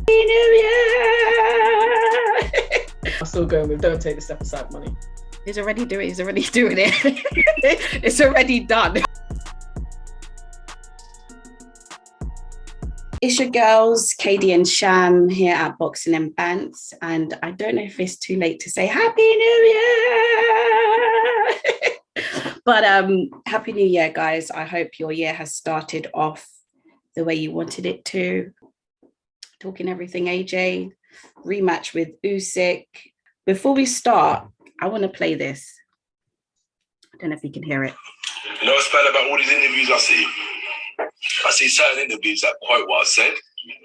New Year! I'm still going with don't take the step aside money. He's already doing it. He's already doing it. It's already done. It's your girls, Katie and Sham, here at Boxing and Bantz. And I don't know if it's too late to say Happy New Year! But Happy New Year, guys. I hope your year has started off the way you wanted it to. Talking everything AJ, rematch with Usyk. Before we start, I want to play this. I don't know if you can hear it. You know what's bad about all these interviews I see? I see certain interviews that quote what I said.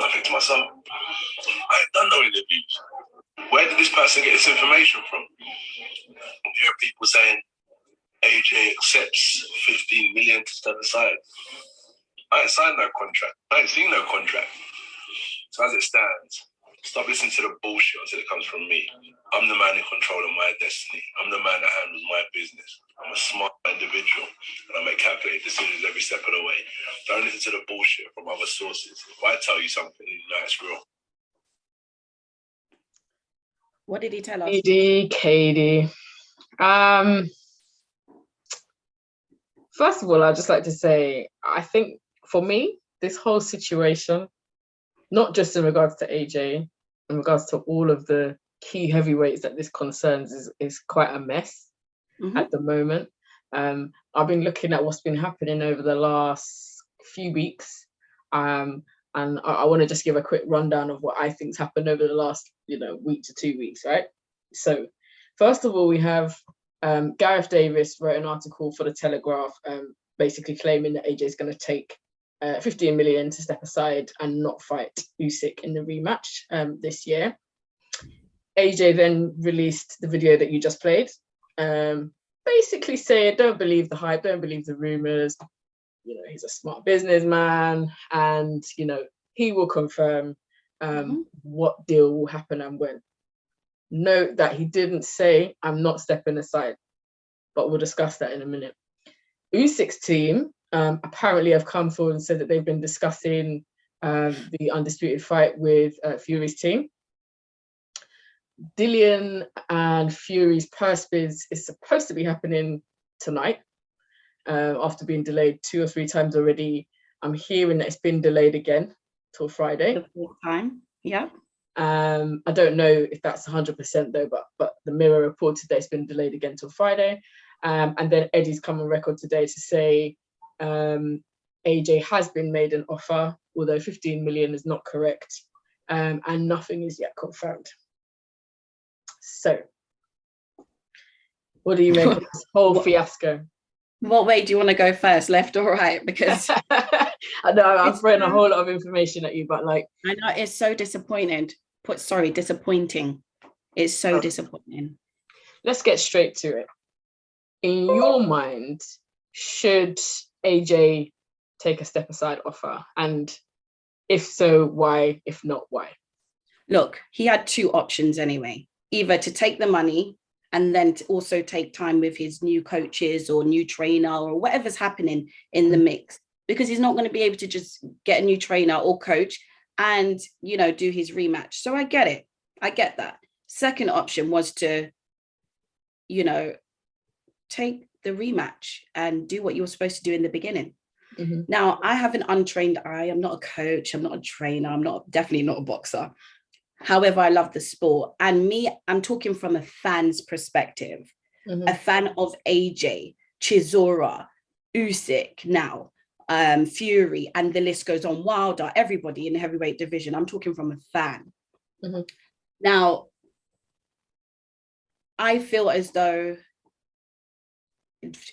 I think to myself, I ain't done no interviews. Where did this person get this information from? You hear people saying AJ accepts 15 million to step aside. I ain't signed no contract. I ain't seen no contract. So as it stands, stop listening to the bullshit until it comes from me. I'm the man in control of my destiny. I'm the man that handles my business. I'm a smart individual and I make calculated decisions every step of the way. Don't listen to the bullshit from other sources. If I tell you something, you know it's real. What did he tell us? Katie. First of all, I'd just like to say, I think for me, this whole situation, not just in regards to AJ, in regards to all of the key heavyweights that this concerns, is quite a mess at the moment. I've been looking at what's been happening over the last few weeks, and I want to just give a quick rundown of what I think's happened over the last, week to 2 weeks, right? So, first of all, we have Gareth Davis wrote an article for the Telegraph, basically claiming that AJ is going to take 15 million to step aside and not fight Usyk in the rematch this year. AJ then released the video that you just played, basically saying, don't believe the hype, don't believe the rumors. He's a smart businessman and, he will confirm what deal will happen and when. Note that he didn't say, I'm not stepping aside, but we'll discuss that in a minute. Usyk's team apparently have come forward and said that they've been discussing the Undisputed fight with Fury's team. Dillian and Fury's purse bid is supposed to be happening tonight after being delayed 2 or 3 times already. I'm hearing that it's been delayed again till Friday. The 4th time, yeah. I don't know if that's 100% though, but the Mirror reported that it's been delayed again till Friday. And then Eddie's come on record today to say AJ has been made an offer, although 15 million is not correct, and nothing is yet confirmed. So, what do you make of this whole fiasco? What way do you want to go first, left or right? Because I know I'm throwing a whole lot of information at you, but I know it's so disappointing. Disappointing. It's so disappointing. Let's get straight to it. In your mind, should AJ take a step aside offer? And if so, why? If not, why? Look, he had 2 options anyway. Either to take the money and then to also take time with his new coaches or new trainer or whatever's happening in the mix, because he's not going to be able to just get a new trainer or coach and, do his rematch. So I get it. I get that. Second option was to, take the rematch and do what you were supposed to do in the beginning. Now, I have an untrained eye. I'm not a coach. I'm not a trainer. I'm definitely not a boxer. However, I love the sport. And I'm talking from a fan's perspective, a fan of AJ, Chisora, Usyk now, Fury, and the list goes on, Wilder, everybody in the heavyweight division. I'm talking from a fan. Now, I feel as though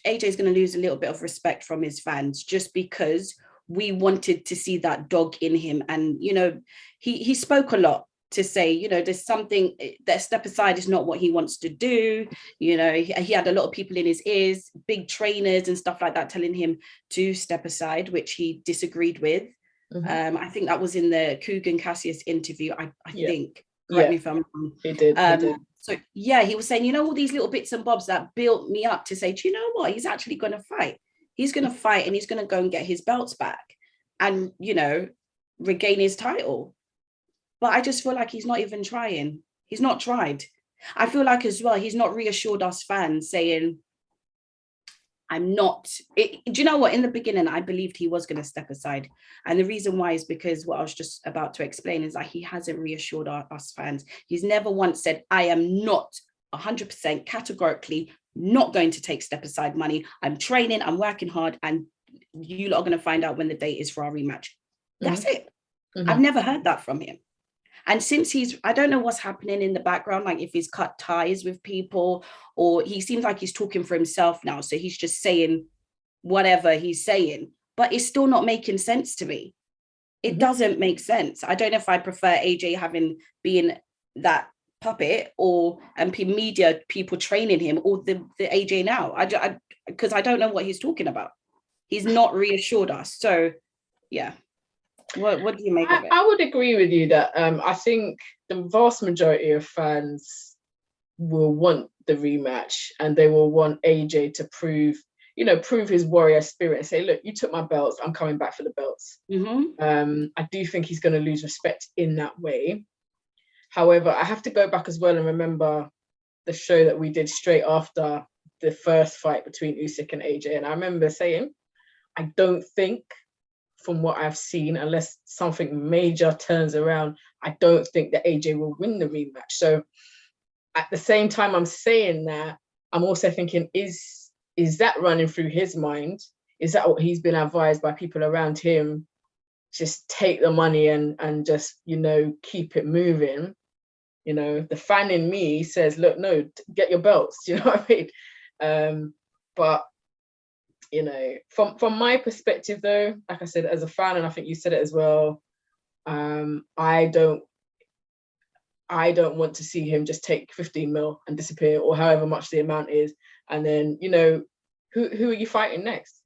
AJ is going to lose a little bit of respect from his fans just because we wanted to see that dog in him. And, he spoke a lot to say, there's something that step aside is not what he wants to do. He had a lot of people in his ears, big trainers and stuff like that, telling him to step aside, which he disagreed with. I think that was in the Kugan Cassius interview. I think, correct me if I'm wrong. He did. So yeah, he was saying, all these little bits and bobs that built me up to say, do you know what? He's actually going to fight. He's going to fight and he's going to go and get his belts back and, regain his title. but I just feel like he's not even trying. He's not tried. I feel like as well, he's not reassured us fans saying, I'm not. Do you know what? In the beginning, I believed he was going to step aside. And the reason why is because what I was just about to explain is that he hasn't reassured us fans. He's never once said, I am not 100% categorically not going to take step aside money. I'm training, I'm working hard, and you lot are going to find out when the date is for our rematch. That's it. I've never heard that from him. And since I don't know what's happening in the background, like if he's cut ties with people, or he seems like he's talking for himself now. So he's just saying whatever he's saying, but it's still not making sense to me. It doesn't make sense. I don't know if I prefer AJ being that puppet and media people training him, or the AJ now. Because I don't know what he's talking about. He's not reassured us. So yeah. What do you make of it? I would agree with you that I think the vast majority of fans will want the rematch, and they will want AJ to prove his warrior spirit and say, look, you took my belts, I'm coming back for the belts. I do think he's going to lose respect in that way. However, I have to go back as well and remember the show that we did straight after the first fight between Usyk and AJ. And I remember saying, I don't think, from what I've seen, unless something major turns around, I don't think that AJ will win the rematch. So at the same time I'm saying that, I'm also thinking, is that running through his mind? Is that what he's been advised by people around him? Just take the money and just, keep it moving. The fan in me says, look, no, get your belts. You know what I mean? But from my perspective, though, like I said, as a fan, and I think you said it as well, I don't want to see him just take 15 mil and disappear, or however much the amount is, and then who are you fighting next?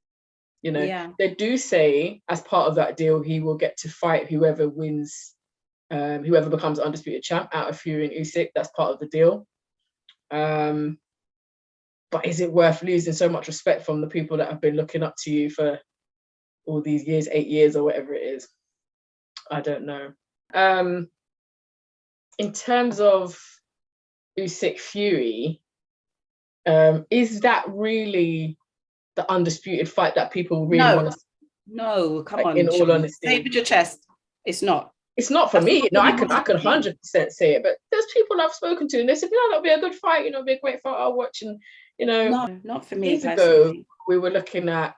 They do say as part of that deal he will get to fight whoever wins, whoever becomes undisputed champ out of Fury and Usyk. That's part of the deal. But is it worth losing so much respect from the people that have been looking up to you for all these years, 8 years or whatever it is? I don't know. In terms of Usyk Fury, is that really the undisputed fight that people really want to see? No, come on. In all honesty. Say it with your chest. It's not. It's not for me. No, I could 100% say it, but there's people I've spoken to and they said, that'll be a good fight, it'll be a great fight I'll watch. And no, not for me. Years ago, we were looking at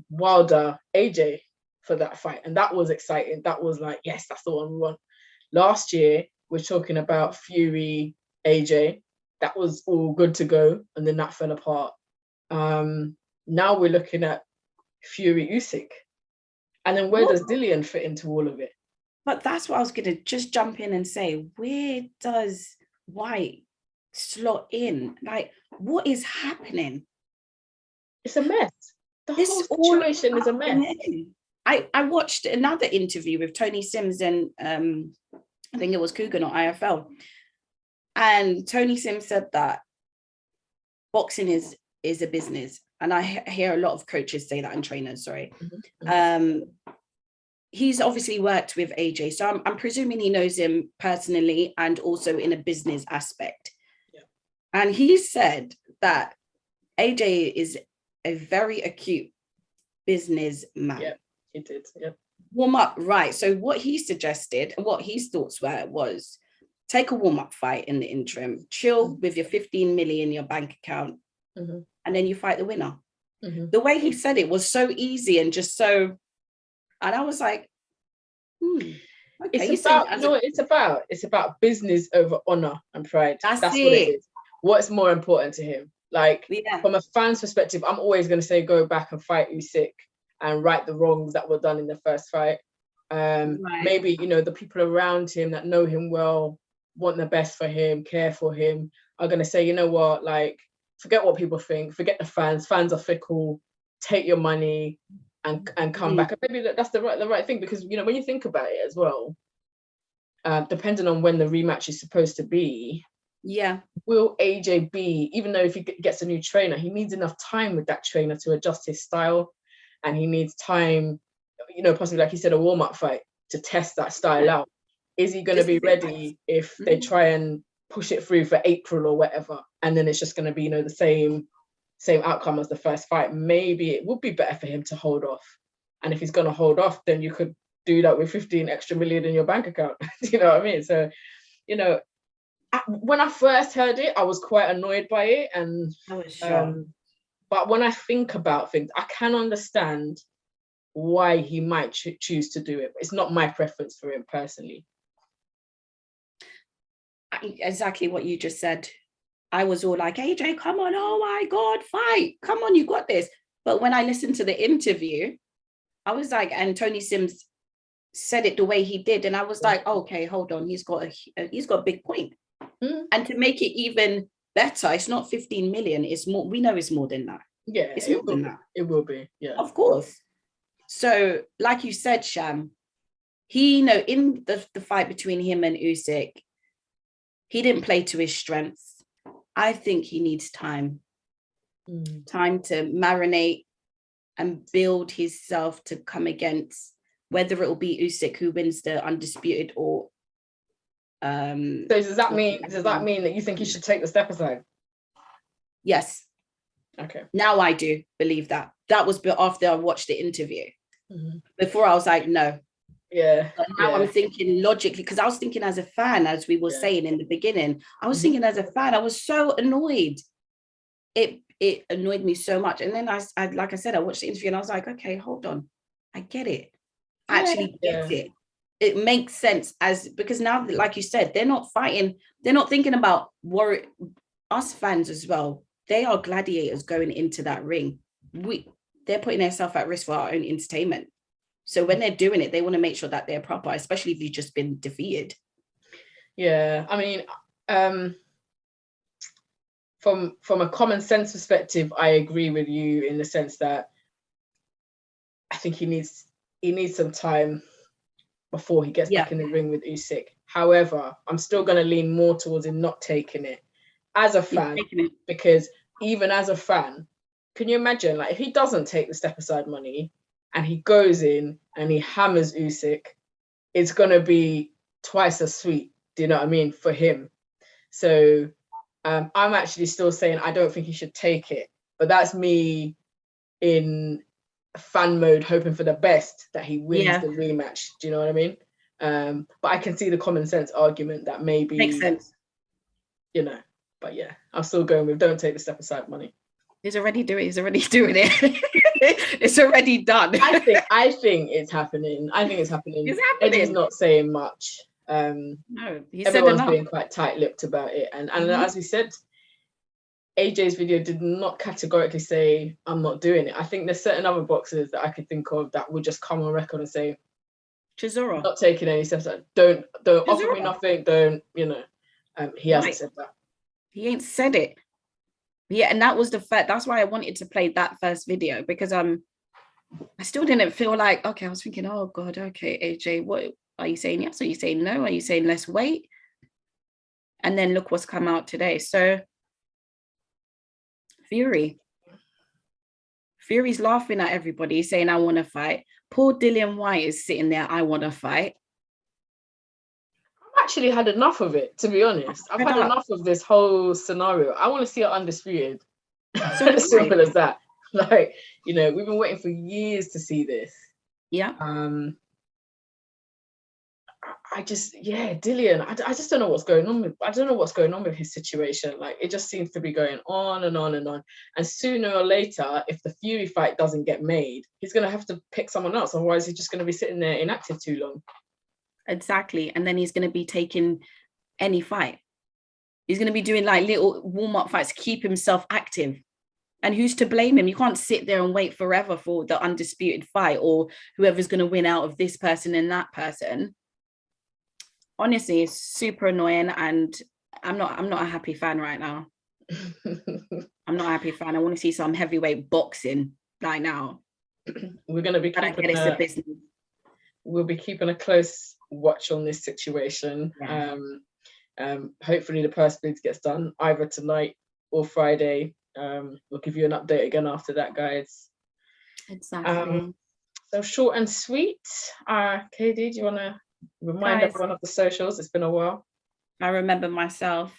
Wilder AJ for that fight, and that was exciting. That was like, yes, that's the one we want. Last year, we're talking about Fury AJ. That was all good to go, and then that fell apart. Now we're looking at Fury Usyk, and then where does Dillian fit into all of it? But that's what I was going to just jump in and say. Where does White slot in? Like, what is happening? It's a mess. The whole situation is a mess. I watched another interview with Tony Sims and I think it was Coogan or IFL. And Tony Sims said that boxing is a business. And I hear a lot of coaches say that, and trainers, sorry. He's obviously worked with AJ. So I'm presuming he knows him personally and also in a business aspect. And he said that AJ is a very acute businessman. Yeah, he did. Yeah. Warm up, right. So what he suggested, what his thoughts were, was take a warm-up fight in the interim, chill with your 15 million in your bank account, and then you fight the winner. The way he said it was so easy and just so, and I was like, okay. It's about business over honor and pride. That's what it is. What's more important to him? Like, from a fan's perspective, I'm always going to say go back and fight Usyk and right the wrongs that were done in the first fight. Maybe, the people around him that know him well, want the best for him, care for him, are going to say, you know what, like, forget what people think, forget the fans. Fans are fickle. Take your money and come back. And maybe that's the right thing, because, when you think about it as well, depending on when the rematch is supposed to be, will AJ be, even though if he gets a new trainer, he needs enough time with that trainer to adjust his style, and he needs time, possibly, like you said, a warm-up fight to test that style out. is he going to be ready if they try and push it through for April or whatever, and then it's just going to be, you know, the same outcome as the first fight? Maybe it would be better for him to hold off. And if he's going to hold off, then you could do that with 15 extra million in your bank account. You know what I mean? So, you know, when I first heard it, I was quite annoyed by it. And but when I think about things, I can understand why he might choose to do it. It's not my preference for him personally. Exactly what you just said. I was all like, AJ, come on, oh my God, fight. Come on, you got this. But when I listened to the interview, I was like, and Tony Sims said it the way he did. And I was like, okay, hold on. He's got a big point. And to make it even better, it's not 15 million. It's more. We know it's more than that. Yeah, it's more than that. It will be. Yeah, of course. So like you said, Sham, he, you know, in the fight between him and Usyk, he didn't play to his strengths. I think he needs time to marinate and build himself to come against, whether it will be Usyk who wins the Undisputed or. So does that mean that you think he should take the step aside? Yes. Okay. Now I do believe that. That was after I watched the interview. Before I was like, no. Yeah. But now I'm thinking logically, because I was thinking as a fan, as we were saying in the beginning, I was thinking as a fan, I was so annoyed. It annoyed me so much. And then I like I said, I watched the interview and I was like, okay, hold on. I get it. I actually get it. It makes sense because now, like you said, they're not fighting. They're not thinking about us fans as well. They are gladiators going into that ring. They're putting themselves at risk for our own entertainment. So when they're doing it, they want to make sure that they're proper, especially if you've just been defeated. Yeah, I mean, from a common sense perspective, I agree with you in the sense that I think he needs some time before he gets back in the ring with Usyk. However, I'm still going to lean more towards him not taking it as a fan, because even as a fan, can you imagine, like, if he doesn't take the step aside money and he goes in and he hammers Usyk, it's going to be twice as sweet. Do you know what I mean? For him. So I'm actually still saying I don't think he should take it, but that's me in fan mode, hoping for the best that he wins the rematch. Do you know what I mean? But I can see the common sense argument that maybe makes sense. You know, but yeah, I'm still going with don't take the step aside money. He's already doing it. It's already done. I think it's happening. It's happening. Eddie's not saying much. No, he everyone's said being quite tight-lipped about it. And as we said, AJ's video did not categorically say, I'm not doing it. I think there's certain other boxers that I could think of that would just come on record and say, Chisora, not taking any steps. Don't offer me nothing. Don't, you know. He hasn't said that. He ain't said it. Yeah, and that was the fact. That's why I wanted to play that first video, because I still didn't feel like, okay, I was thinking, oh God, okay, AJ, what are you saying? Yes, are you saying no? Are you saying let's wait? And then look what's come out today. So Fury's laughing at everybody, saying I want to fight. Poor Dillian White is sitting there, I want to fight. I've actually had enough of it, to be honest. I've had enough of this whole scenario. I want to see it Undisputed. So as simple as that. Like, you know, we've been waiting for years to see this. Yeah. Dillian, I just don't know what's going on with his situation. Like, it just seems to be going on and on and on. And sooner or later, if the Fury fight doesn't get made, he's going to have to pick someone else. Otherwise, he's just going to be sitting there inactive too long. Exactly. And then he's going to be taking any fight. He's going to be doing like little warm-up fights to keep himself active. And who's to blame him? You can't sit there and wait forever for the Undisputed fight or whoever's going to win out of this person and that person. Honestly, it's super annoying, and I'm not a happy fan right now. I'm not a happy fan. I want to see some heavyweight boxing right now. We're going to be we'll be keeping a close watch on this situation. Yeah. Hopefully the purse bids gets done either tonight or Friday. We'll give you an update again after that, guys. Exactly. So short and sweet. KD, do you want to Remind Guys, everyone of the socials. It's been a while. I remember myself.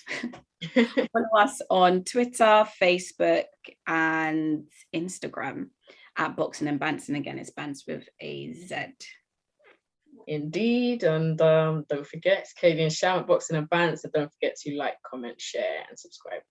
Follow us on Twitter, Facebook, and Instagram at Boxing and Bantz. And again, it's Bantz with a Z. Indeed. And don't forget, it's Katie and Sham at Boxing and Bantz. So don't forget to like, comment, share, and subscribe.